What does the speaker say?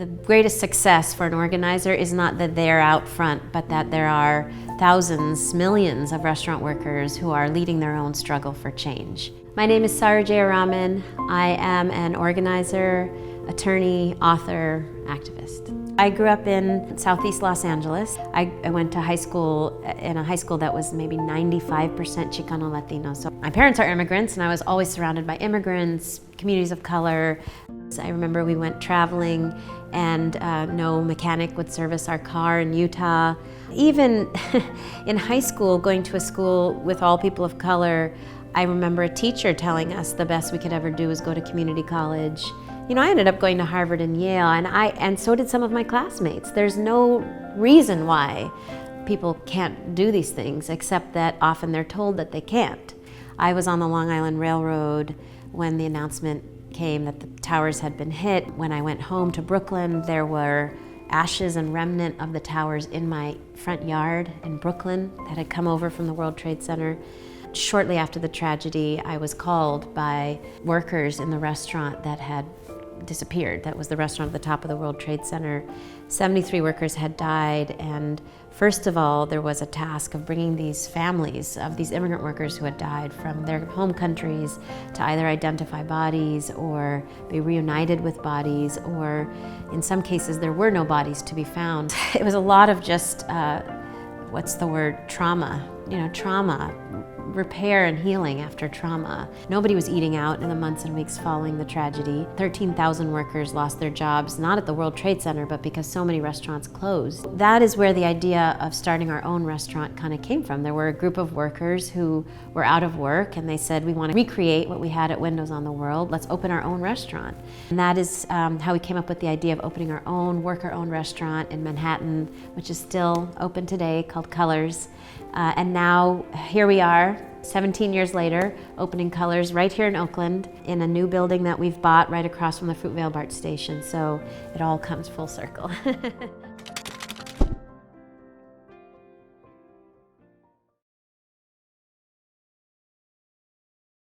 The greatest success for an organizer is not that they're out front, but that there are thousands, millions of restaurant workers who are leading their own struggle for change. My name is Saru Jayamaran. I am an organizer, attorney, author, activist. I grew up in Southeast Los Angeles. I went to high school in a high school that was maybe 95% Chicano Latino. So my parents are immigrants and I was always surrounded by immigrants, communities of color. I remember we went traveling and no mechanic would service our car in Utah. Even in high school, going to a school with all people of color, I remember a teacher telling us the best we could ever do was go to community college. You know, I ended up going to Harvard and Yale, and so did some of my classmates. There's no reason why people can't do these things, except that often they're told that they can't. I was on the Long Island Railroad when the announcement came that the towers had been hit. When I went home to Brooklyn, there were ashes and remnant of the towers in my front yard in Brooklyn that had come over from the World Trade Center. Shortly after the tragedy, I was called by workers in the restaurant that had disappeared. That was the restaurant at the top of the World Trade Center. 73 workers had died, and first of all, there was a task of bringing these families of these immigrant workers who had died from their home countries to either identify bodies or be reunited with bodies, or in some cases there were no bodies to be found. It was a lot of just, trauma. You know, trauma, repair and healing after trauma. Nobody was eating out in the months and weeks following the tragedy. 13,000 workers lost their jobs, not at the World Trade Center, but because so many restaurants closed. That is where the idea of starting our own restaurant kind of came from. There were a group of workers who were out of work and they said, we want to recreate what we had at Windows on the World. Let's open our own restaurant. And that is how we came up with the idea of opening our own worker-owned restaurant in Manhattan, which is still open today, called Colors. And now here we are, 17 years later, opening Colors right here in Oakland in a new building that we've bought right across from the Fruitvale BART station. So it all comes full circle.